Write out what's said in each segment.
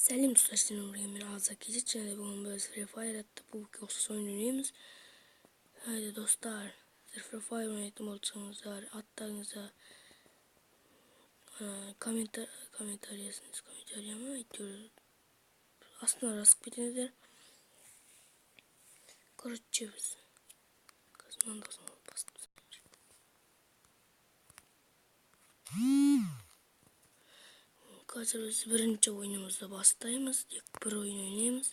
Сәлем достар, сіздермен бірге мен Азат Кезет, және бүгін біз Free Fire атты пубг ұқсас ойын ойнаймыз. Haydi достар, сіздер Free Fire ойнайтын болсаңыздар, аттарыңызда комментария ма, әйтеуір астына жазып кетіңіздер. Короче, біз қазір бастаймыз. Қазір біз бірінші ойынымызды бастаймыз. Тек бір ойын ойнаймыз.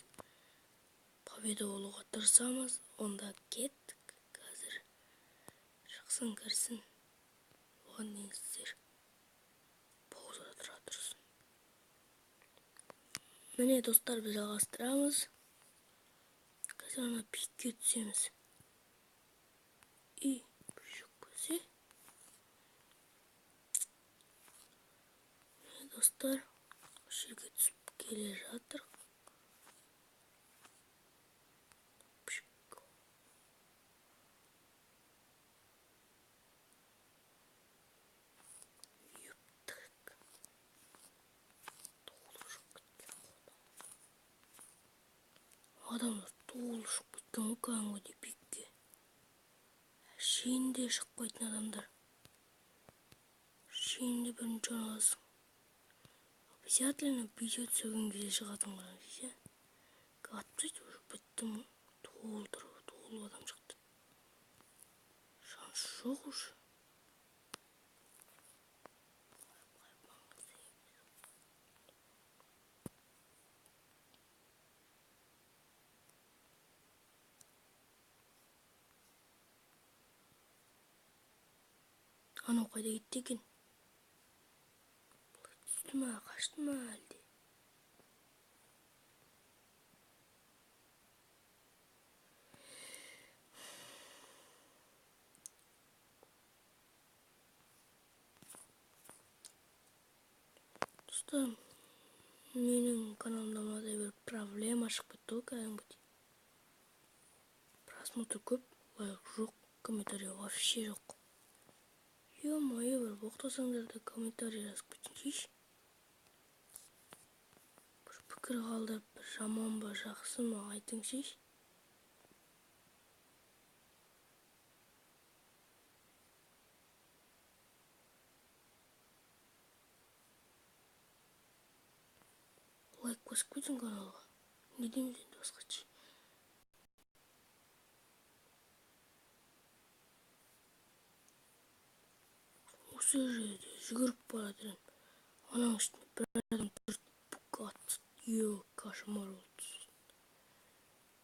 Победа болуға тырысамыз. Онда кеттік. Қазір шықсын кірсін. Оған дейін сіздер паузада тұра тұрсын. Міне достар, біз жалғастырамыз. Қазір ана пикке түсеміз. И бүшік көзе. Міне достар, жерге түсіп келе жатыр. Адамдар толы шығып кеткен ғой кәдімгідей пикке. Шейінде шықпайтын адамдар. Шейінде бірінші орналасың. Обязательно бүйте түсірген кезде шығатын қараңыз, ше. Қатпайды уже біттім. Толы адам шықты. Шанс жоқ уже. Анау қайда кетті екен? Түсті ма, қашты ма әлде? Достар, менің каналымда мынадай бір проблема шығып кетті ғой кәдімгідей. Просмотр көп, лайк жоқ, комментарий вообще жоқ. Ё-моё, бір боқтасаңдар да комментарий жазып кетіңізші. Бір пікір қалдырып, бір жаман ба, жақсы ма айтыңызші. Лайк басып кетің каналға. Не дейміз енді басқаша? Осы жерде жүгіріп барады. Ананың үстіне бір адам тұрды, бүк атты. Ё, кошмар болды.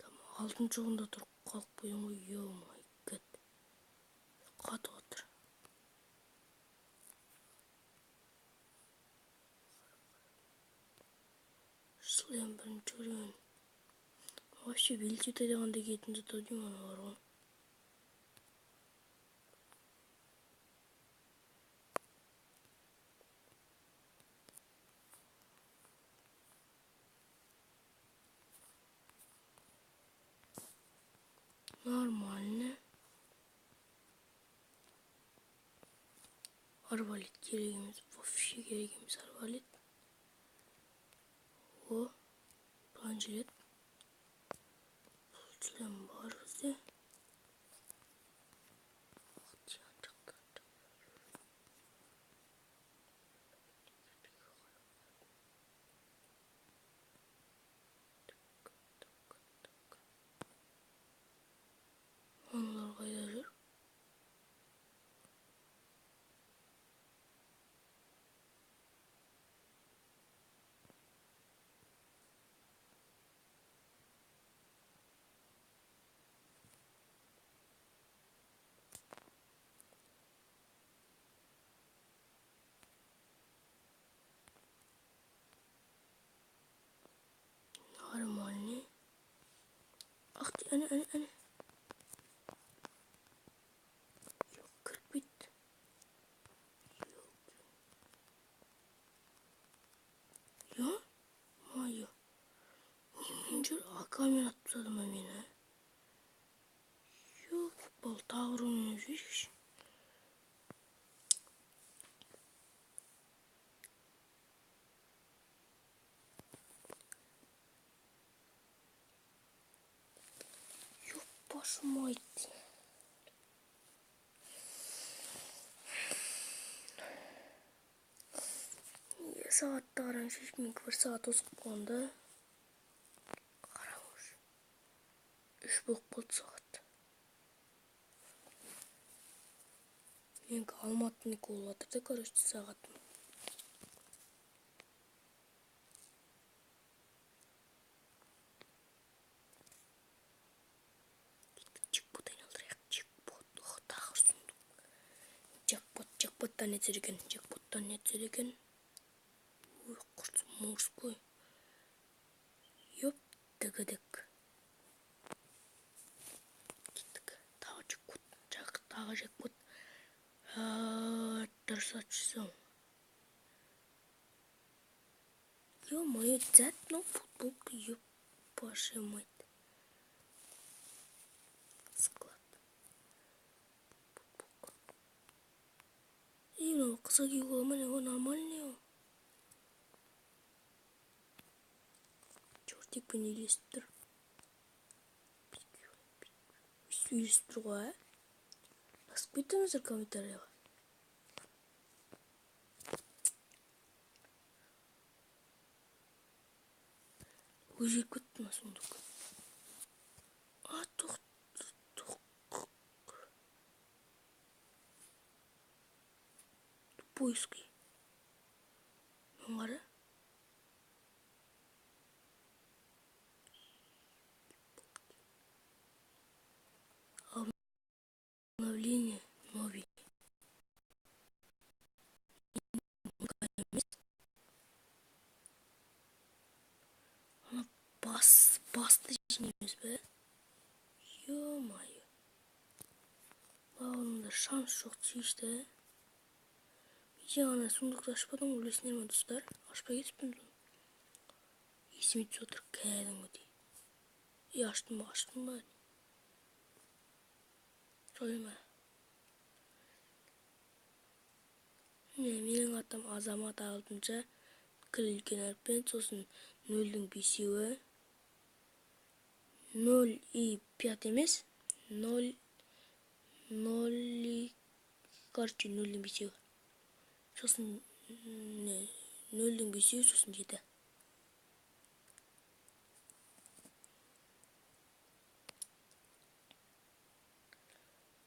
Там алтыншы орында тұрып қалып қойдым ғой. Ё май гад. Қатып отыр. Слэм бірінші көрген. Вообще величита дегенде кетін зато деймін ана бар ғой. Нормально. Арбалет керек емес. Вообще керек емес арбалет. О, планшет. Слэм бар бізде. Аналар қайда жүр? Нормальный. Ах ты, ана. Жоқ, кірпейді. Ё? Майо. Немен жүр? Акамен атып тастады ма мені? Ёп, бұл тағыр ойнап жүрші. Ашмайды. Сағатты қараңызшы, мен бір сағат осып қалғанда. Қараңыз. 3 болып қалды сағат. Менің Алматыныкі болып жатыр да, короче, сағатым. Джекпот айналдырайық. Джекпот. Тағы сұмдық. Джекпоттан не екен? Ой, құрт мужской. Ёп, дігідік. Кеттік. Тағы джекпот. Дұрыс атшысың. Ё-моё, дзәт, но футболка, ёп, пошемайды. Склад. Футболка. Ну, қыса киюге болмайды, ол нормальный. Чертикпен үйлесіп тұр. Үйлесіп тұр ғой, басып кетіңіздер комментарияға. Өзгеріп кетті ма сұмдық? Тоқ. Тупойский. Мен қара. Обновление новый. Басты жинеміз бе? Ё-моё. Бауырымда шанс жоқ дейшті. Мен сұмдықты ашпадым, білесіңдер ме достар? Ашпай кетіппін. Есіме түсіп отыр кәдімгідей. Аштым ба? Сөйлеме. Менің атым Азамат Алтынша. Кірілген әрпен, сосын 0-дің 5-еуі. 0 и 5 емес. 0 и... Короче, 0-дің 5-еуі. Сосын 0-дің 5-еуі, сосын 7.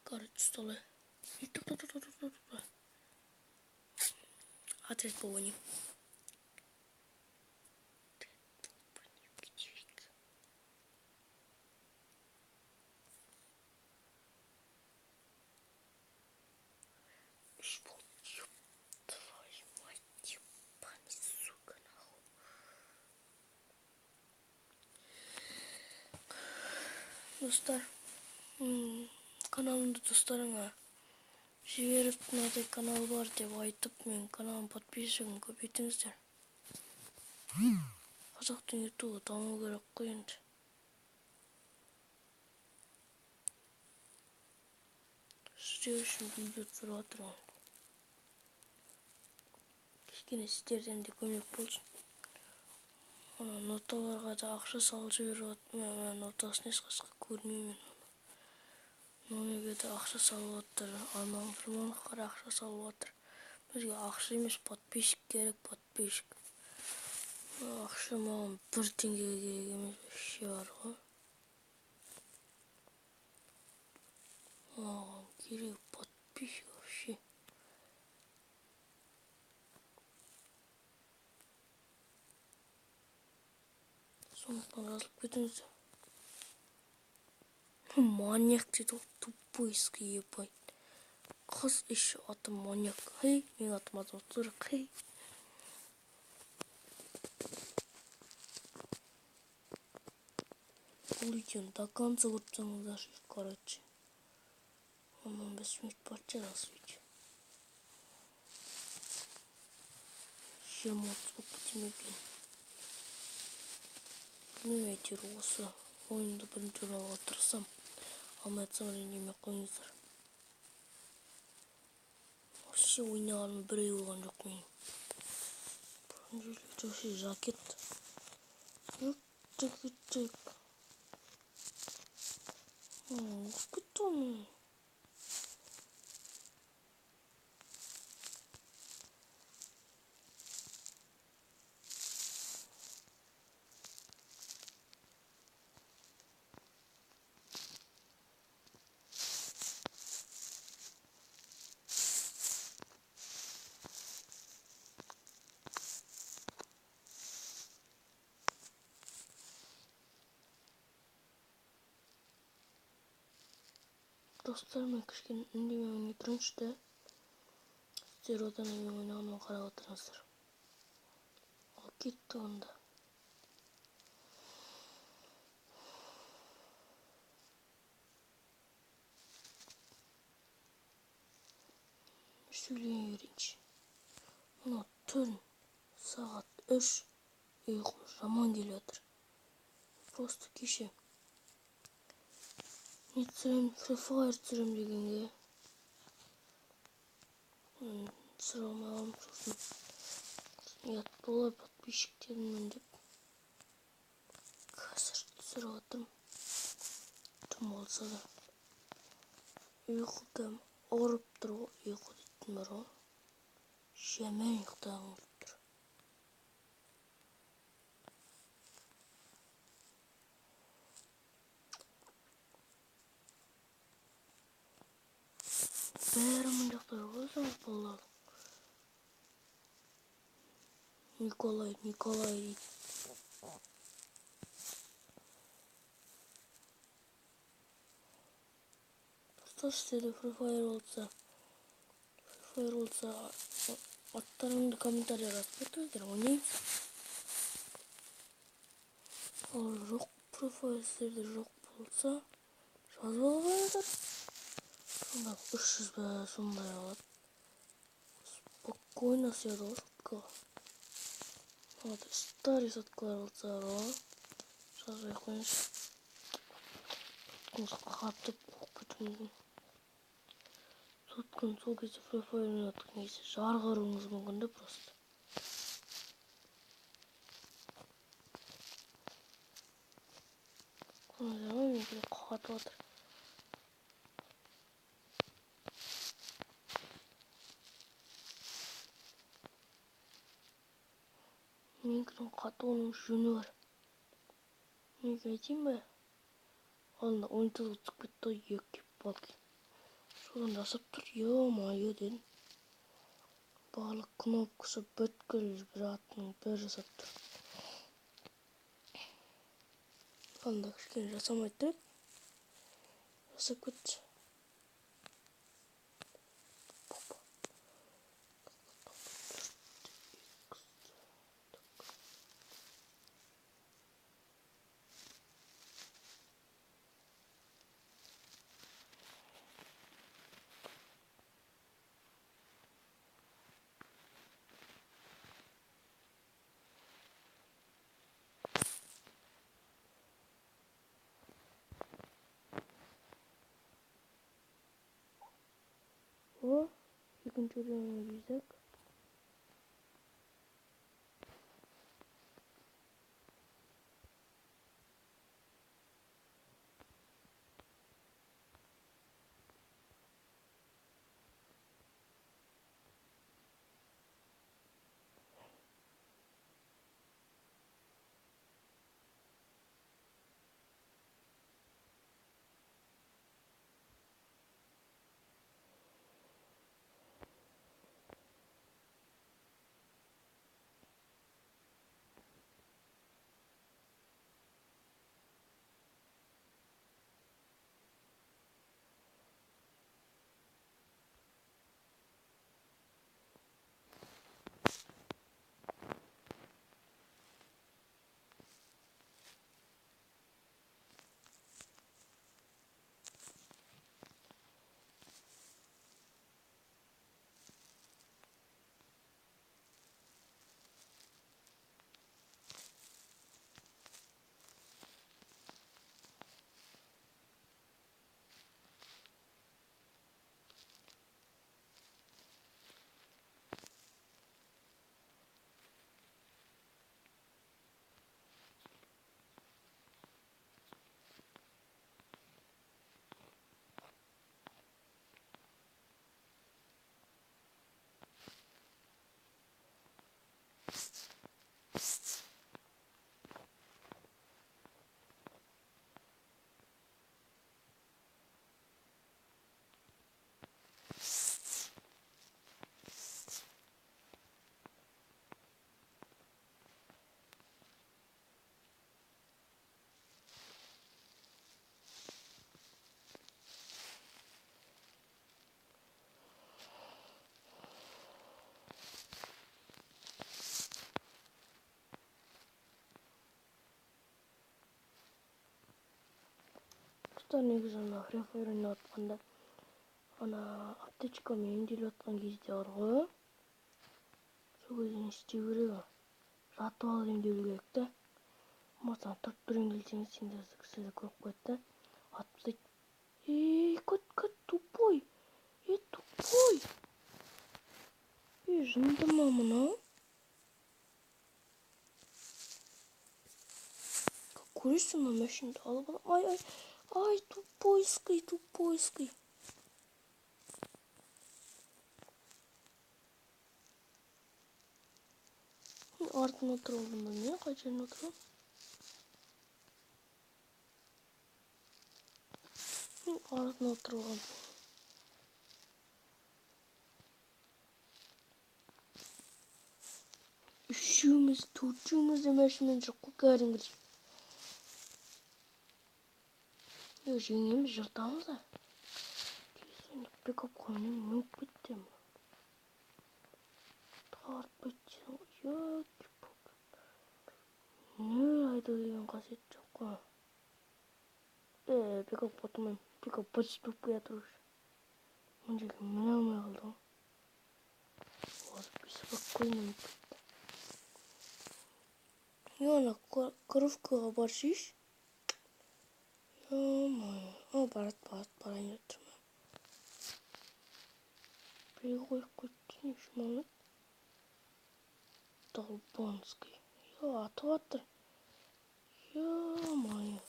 Короче, столы. Отряд по вони. Достар, каналымды достарыңа жіберіп, мынадай канал бар деп айтып, мен каналым подписчигін көбейтіңіздер. Қазақтың ютубы даму керек қой енді. Сіздер үшін видео түсіріп жатырмын. Кішкене сіздерден де көмек болсын. Ноталарға да ақша салып жіберіп жатырмын. Нотасын ешқашқа көрмеймін. Номерге де ақша салып жатыр. Арман ақша салып жатыр. Бізге ақша емес, подписчик керек, подписчик. Ақша маған 1 теңгеге керек емес, вообще бар ғой. Маған керек подписчик вообще. Сондықтан жазылып кетіңіздер. Маньяк дейді, тупойский ебать. Қыз еще атым маньяк. Хей, мен атым Азамат. Хей. Бұл видеоны до конца көрсеңіздер, короче. Онан 5 минут барча раз видео. 20 болып кетемек. Әйтеуір осы ойынды бірінші оралға тырысам. Алмай атсам ренжімей қойыңыздар. Вообще ойнағаным бір ай болған жоқ менің. Вообще жакет. Кетті. Достар, мен кішкене үндемей ойнай тұрайыншы да. Сіздер одан мен ойнағаныма қарап отырыңыздар. Ал кетті онда. Сөйлей берейінші. Мына түн сағат 3 ұйқым жаман келіп жатыр. Просто кеше не түсірем, Free Fire түсірем дегенге түсіре алмай қалдым. Сосын ұят болар подписчиктеріммен деп қазір түсіріп жатырмын. Түн болса да ұйқы кәм ұрып тұр ғой, ұйқы дейтін бар ғой. Жаман ұйықтағым келіп тұр. Бәрі мындақтар ғой, жаңағы балалардың. Николай дейді. Достар, сіздерде Free Fire болса, аттарыңды комментария жазып кетіңіздер, ойнаймыз. Ал жоқ, Free Fire сіздерде жоқ болса, жазып алыңыздар. Сонда 300 ба сондай алады. Спокойно сыяды ғой соткаға. Вот старый соткалар болса жазбай қойыңызшы. Қатып қуып кетуі мүмкін. Сотканы сол кезде Free Fire ойнатқан кезде жарғы ұруыңыз мүмкін де просто. Мен керек қатып отыр. Менікінің қатып оның жөні бар. Менікі айтайын ба? Алдында ойынтазға түсіп кетті ғой, елки-палки. Содан жасап тұр, ё-майё дедім. Барлық кнопкасы бүткіл бір аттың бір жасап тұр. Алдында кішкене жасамай тұрып, жасап кетті. О, екінші орынға кездік. Достар негізі Free Fire ойнап жатқанда аптечкамен емделіп жатқан кезде бар ғой. Сол кезде не істеу керек? Жатып алып емделу керек та. Масаң тұрып тұр емделсеңіз, сендер кісілер көріп қояды да. Атып тастайды. Кот, тупой. Тупой. Жынды ма мынау? Көресің ма машинды алып алам. Ай, тупойский. Артына отыралдым ба мен? Қай жеріне отырам? Артына отыралғам. Үшеуміз, төртеуміз де машинамен жүріп қой кәдімгідей. Жеңеміз жыртамыз да. Пикап қоймен мүніп кеттім. Тартпайды. Не айда деген қасиет жоқ қой. Пикап қотымайым. Пикап почти болып келе жатыр. Мына жерге міне алмай қалды ғой. Спокойно мүніп кетті. Ана коровкаға баршыш. Барайын деп тұрмын. Біреу қойып қойды не жұмалады. Долбанский. Атып атыр. Ё-моё.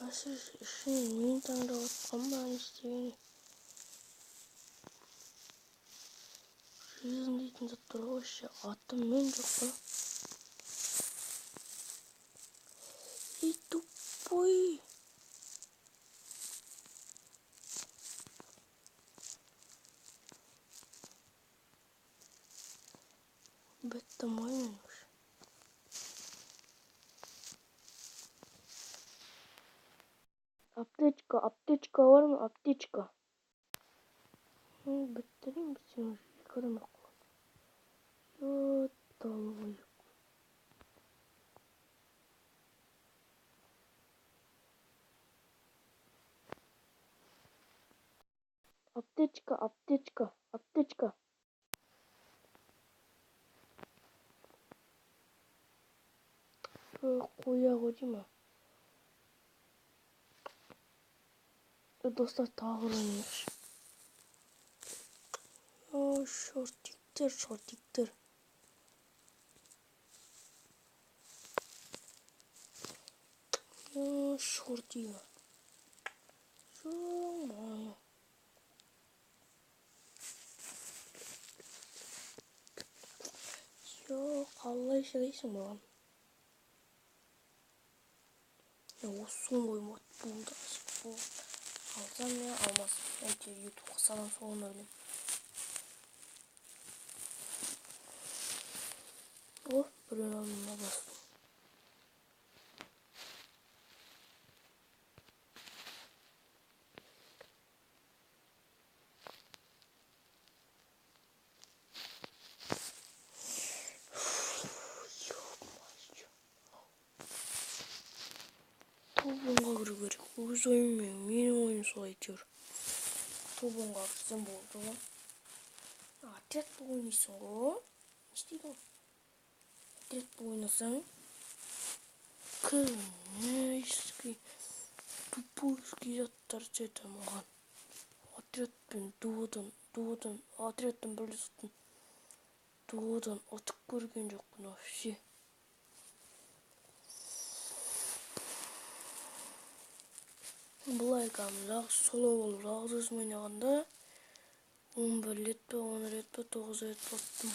Ішінен мен таңдап атқан ба не істегені. Жизнь дейтін заттар ғой ше. Атым мен жоқ па. Тупой. Беттамайын уж. Аптечка бар ма? Аптечка. Біттерейін бітсең уже. Екі адам ақылы. Долбой. Аптечка. Қоя ғой дейма. Достар тағы ойнайықшы. Шортиктер. Шортиға. Жо-моё. Қалай шырайсың маған? Осы оймат болды. Алсам я алмасым. Әйтеуір ютубқа салам соғына білем. Біреу алдына бастым. Тобонға кіру керек. Өз ойым мен, менің ойым солай әйтеуір. Тобонға кірсем болды ғой. Отряд болып ойнайсың ғой. Не істейді ғой? Отряд болып ойнасаң. Кінайский. Тупойский заттар жеті маған. Отрядпен дуодан, отрядтан бірлесетін. Дуодан отып көрген жоқпын вообще. Бұлай қамыз соло болып жалғыз өзім ойнағанда 11 рет пе 10 рет пе 9 рет баттым.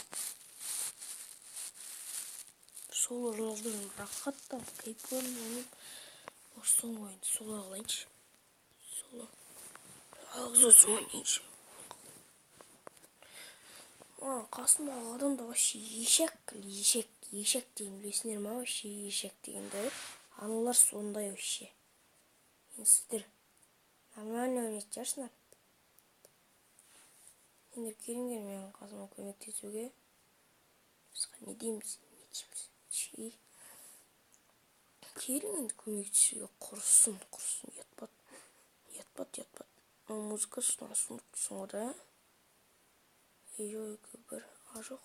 Соло жалғыз рахаттан кайфын ойнап соң ойынды соло қылайыншы. Соло жалғыз өзім ойнайыншы. Қасымдағы адамда вообще ешек деген білесіңдер ма? Вообще ешек дегенде аналар сондай вообще. Сіздер нормально ойнайтын шығарсыңдар. Сендер келіңдер менің қасыма көмектесуге. Бізға не дейміз? Келің енді көмекшіге құрысын. Ятпат. Музыка сұнықсың ғой да. Ей, бір ажық.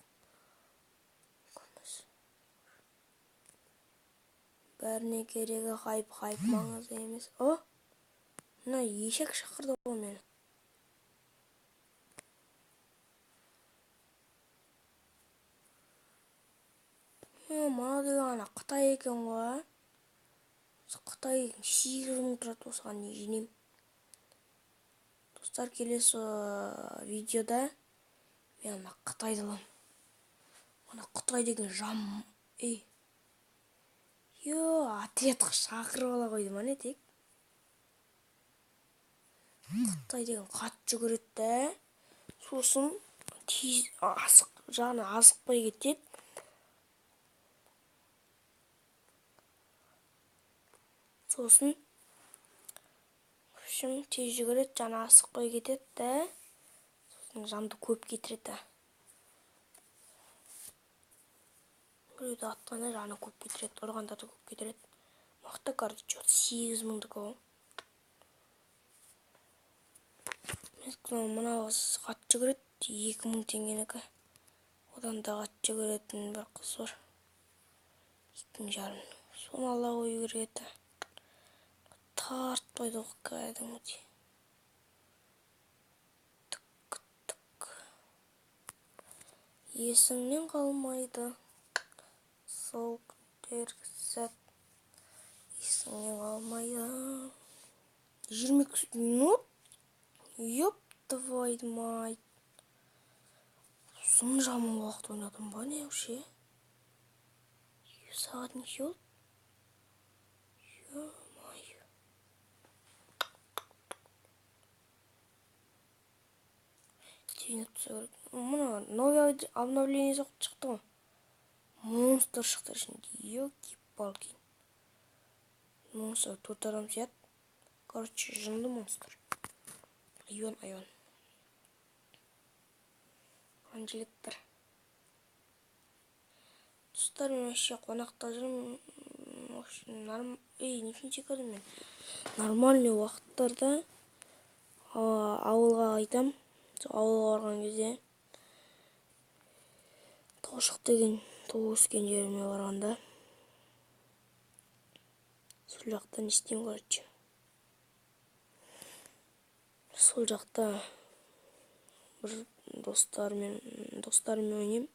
Бәріне керегі хайп маңызды емес. О, мына ешек шақырды ғой мені. Мана деген ана Қытай екен ғой. Қытай 8 мың тұрады, осыған не жинем. Достар, келесі видеода мен ана Қытайды аламын. Ана Қытай деген жам. Ответқа шақырып ала қойды ма не тек. Қытай деген қатты жүгіреді да. Сосын жаңа асықпай кетеді. Сосын тез жүгіреді, жаңа асықпай кетеді да. Сосын жанды көп кетіреді. Біреуді атқанда жаны көп кетіреді, ұрғандарды көп кетіреді. Мақта карты 8 мыңдық ол. Мына қатты жүгіреді, 2 мың теңгенікі. Одан да қатты жүгіретін бір қыз бар. 2,5 мың. Соны ала қою керек еді. Тартпайды ғой кәдімгідей. Тік. Есіңнен қалмайды. Сол күндергі сәт. Есіңнен қалмайды. 22 минут. Ёп, твою мать. Сын жаман уақыт ойнадым ба не вообще? Сағат неше болды? Ё-моё. Мына новый обновление шықты ғой. Монстр шықты ішінде. Ёлки-палки. Монстр 4 адам сияды. Короче, жынды монстр. Айон. Анжеликтер. Достар, мен вообще қонақта жүрмін. Нешінші көрдім мен. Нормальный уақыттарда ауылға айтам. Ауылға барған кезде Тоғышық деген өскен жеріме барғанда сол жақта не істеймін, короче. Сол жақта бір достармен ойнайым.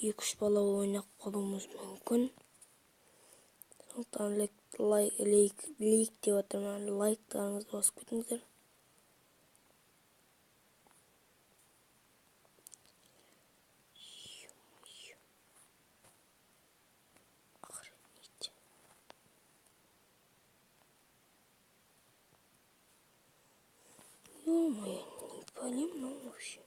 2-3 бала ойнап қалуымыз мүмкін. Сондықтан лайк деп отырмын. Лайктарыңызды басып кетіңіздер. Ё-моё, не понимаю вообще.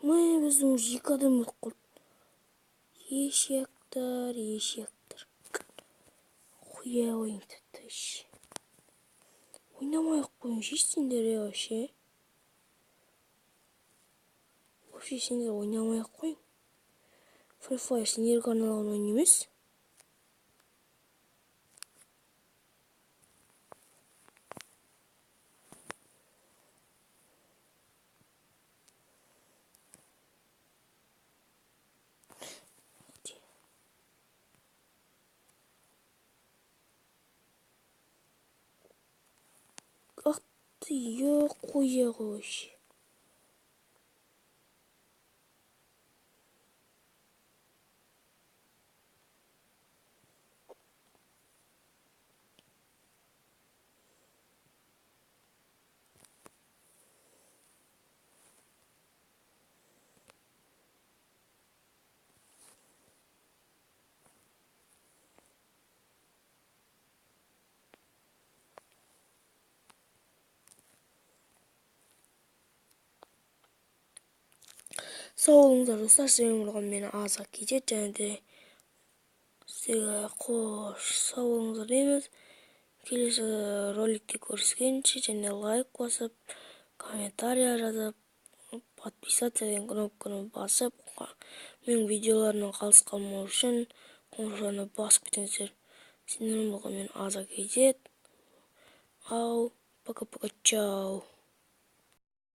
Біздің екі адам өліп қалды. Ешектер. Құя ойын тіпті ше. Ойнамай-ақ қойыңызшы сендер вообще. Вообще сендер ойнамай-ақ қойың. Free Fire сендерге арналған ойын емес. Ах ты, қоя вообще. Сау болыңыздар достар, сіздермен болған мені аза кезет, және де сіздерге қош сау болыңыздар дейміз. Келесі роликте көріскенше, және лайк басып, комментария жазып, подписаться деген кнопканы басып, менің видеоларымнан қалыс қалмау үшін қоңырауларына басып кетіңіздер. Сіздермен болған мен аза кезет. Ау, пока-пока, чау.